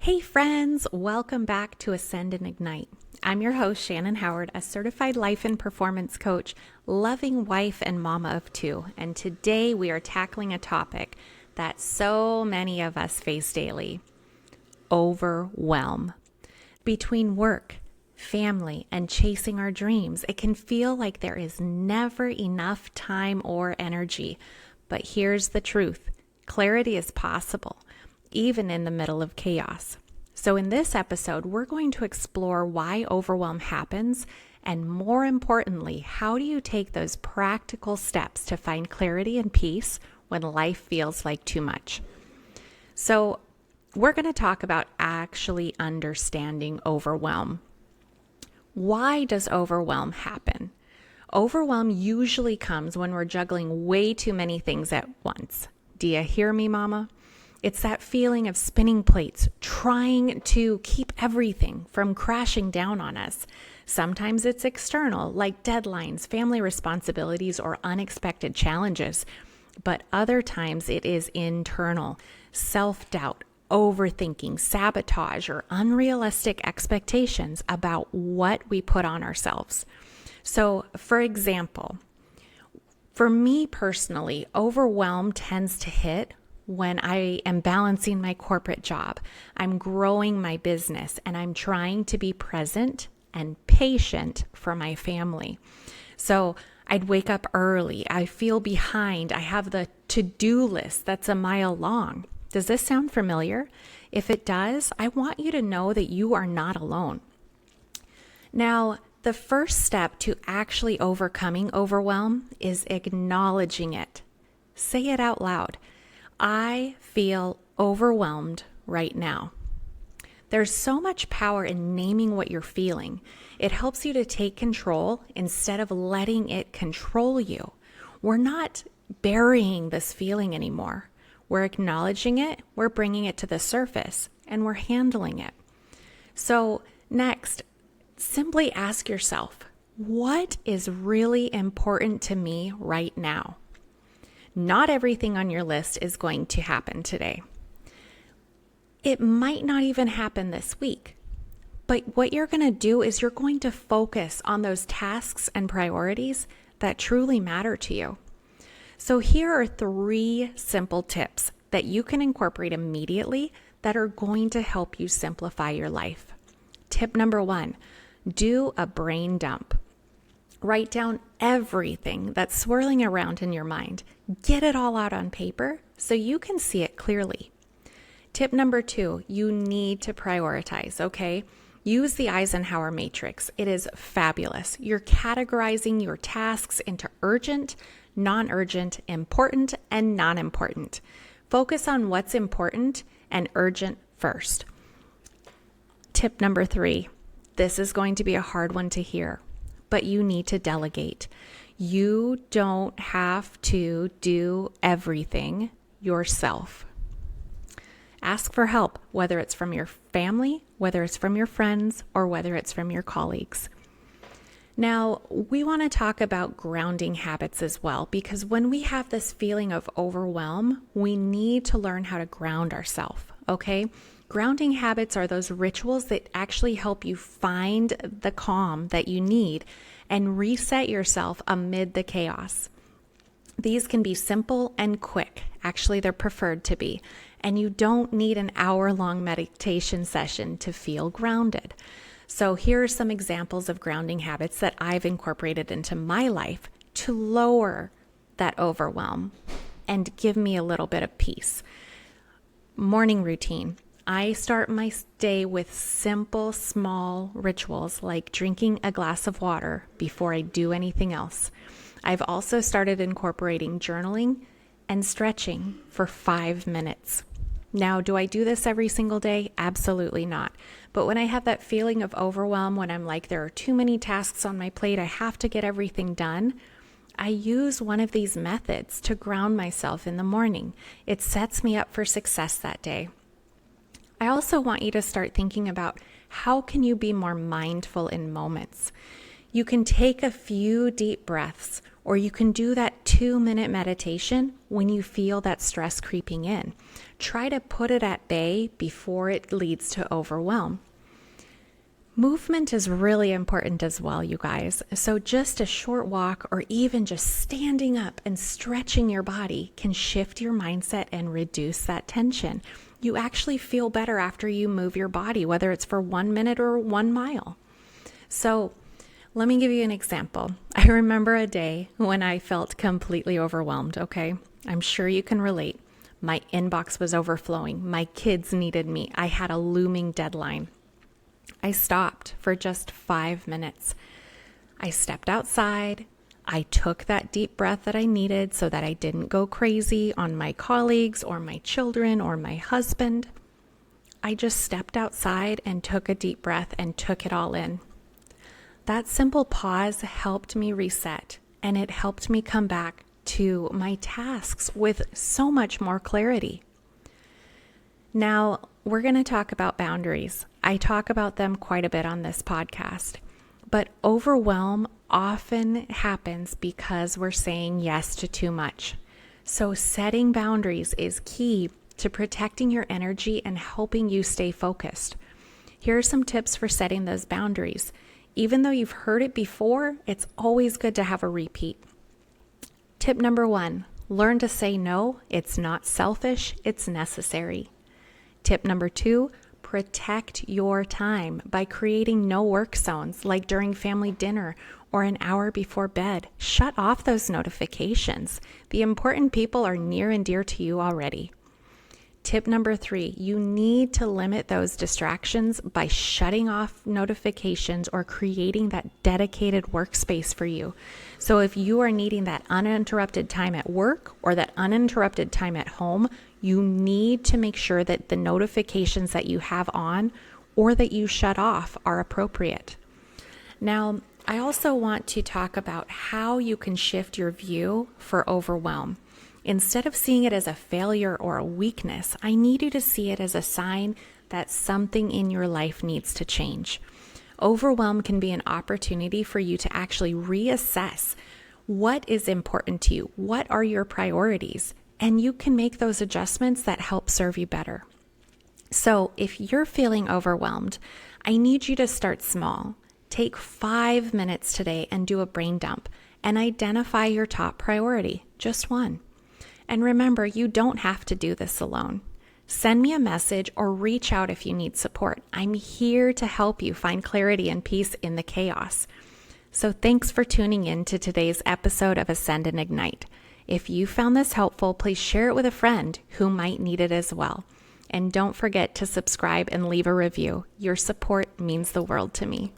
Hey friends, welcome back to Ascend and Ignite. I'm your host, Shannon Howard, a certified life and performance coach, loving wife and mama of two. And today we are tackling a topic that so many of us face daily: overwhelm. Between work, family, and chasing our dreams, it can feel like there is never enough time or energy. But here's the truth: clarity is possible, even in the middle of chaos. So in this episode, we're going to explore why overwhelm happens, and more importantly, how do you take those practical steps to find clarity and peace when life feels like too much. So we're going to talk about actually understanding overwhelm. Why does overwhelm happen? Overwhelm usually comes when we're juggling way too many things at once. Do you hear me, mama? It's that feeling of spinning plates, trying to keep everything from crashing down on us. Sometimes it's external, like deadlines, family responsibilities, or unexpected challenges. But other times it is internal, self-doubt, overthinking, sabotage, or unrealistic expectations about what we put on ourselves. So, for example, for me personally, overwhelm tends to hit when I am balancing my corporate job, I'm growing my business, and I'm trying to be present and patient for my family. So I'd wake up early, I feel behind, I have the to-do list that's a mile long. Does this sound familiar? If it does, I want you to know that you are not alone. Now, the first step to actually overcoming overwhelm is acknowledging it. Say it out loud. I feel overwhelmed right now. There's so much power in naming what you're feeling. It helps you to take control instead of letting it control you. We're not burying this feeling anymore. We're acknowledging it, we're bringing it to the surface, and we're handling it. So next, simply ask yourself, what is really important to me right now? Not everything on your list is going to happen today. It might not even happen this week. But what you're going to do is you're going to focus on those tasks and priorities that truly matter to you. So here are 3 simple tips that you can incorporate immediately that are going to help you simplify your life. Tip number 1, do a brain dump. Write down everything that's swirling around in your mind. Get it all out on paper so you can see it clearly. Tip number 2, you need to prioritize, okay? Use the Eisenhower matrix. It is fabulous. You're categorizing your tasks into urgent, non-urgent, important, and non-important. Focus on what's important and urgent first. Tip number 3, this is going to be a hard one to hear, but you need to delegate. You don't have to do everything yourself. Ask for help, whether it's from your family, whether it's from your friends, or whether it's from your colleagues. Now, we want to talk about grounding habits as well, because when we have this feeling of overwhelm, we need to learn how to ground ourselves, okay? Grounding habits are those rituals that actually help you find the calm that you need and reset yourself amid the chaos. These can be simple and quick. Actually, they're preferred to be. And you don't need an hour-long meditation session to feel grounded. So here are some examples of grounding habits that I've incorporated into my life to lower that overwhelm and give me a little bit of peace. Morning routine. I start my day with simple, small rituals like drinking a glass of water before I do anything else. I've also started incorporating journaling and stretching for 5 minutes. Now, do I do this every single day? Absolutely not. But when I have that feeling of overwhelm, when I'm like, there are too many tasks on my plate, I have to get everything done, I use one of these methods to ground myself in the morning. It sets me up for success that day. I also want you to start thinking about how can you be more mindful in moments. You can take a few deep breaths Or you can do that 2-minute meditation when you feel that stress creeping in. Try to put it at bay before it leads to overwhelm. Movement is really important as well, you guys. So just a short walk or even just standing up and stretching your body can shift your mindset and reduce that tension. You actually feel better after you move your body, whether it's for 1 minute or 1 mile. So let me give you an example. I remember a day when I felt completely overwhelmed, okay? I'm sure you can relate. My inbox was overflowing. My kids needed me. I had a looming deadline. I stopped for just 5 minutes. I stepped outside. I took that deep breath that I needed so that I didn't go crazy on my colleagues or my children or my husband. I just stepped outside and took a deep breath and took it all in. That simple pause helped me reset, and it helped me come back to my tasks with so much more clarity. Now, we're going to talk about boundaries. I talk about them quite a bit on this podcast, but overwhelm often happens because we're saying yes to too much. So setting boundaries is key to protecting your energy and helping you stay focused. Here are some tips for setting those boundaries. Even though you've heard it before, it's always good to have a repeat. Tip number 1, learn to say no. It's not selfish, it's necessary. Tip number 2, protect your time by creating no work zones, like during family dinner or an hour before bed. Shut off those notifications. The important people are near and dear to you already. Tip number 3, you need to limit those distractions by shutting off notifications or creating that dedicated workspace for you. So if you are needing that uninterrupted time at work or that uninterrupted time at home, you need to make sure that the notifications that you have on or that you shut off are appropriate. Now, I also want to talk about how you can shift your view for overwhelm. Instead of seeing it as a failure or a weakness, I need you to see it as a sign that something in your life needs to change. Overwhelm can be an opportunity for you to actually reassess what is important to you, what are your priorities, and you can make those adjustments that help serve you better. So if you're feeling overwhelmed, I need you to start small. Take 5 minutes today and do a brain dump and identify your top priority, just one. And remember, you don't have to do this alone. Send me a message or reach out if you need support. I'm here to help you find clarity and peace in the chaos. So thanks for tuning in to today's episode of Ascend and Ignite. If you found this helpful, please share it with a friend who might need it as well. And don't forget to subscribe and leave a review. Your support means the world to me.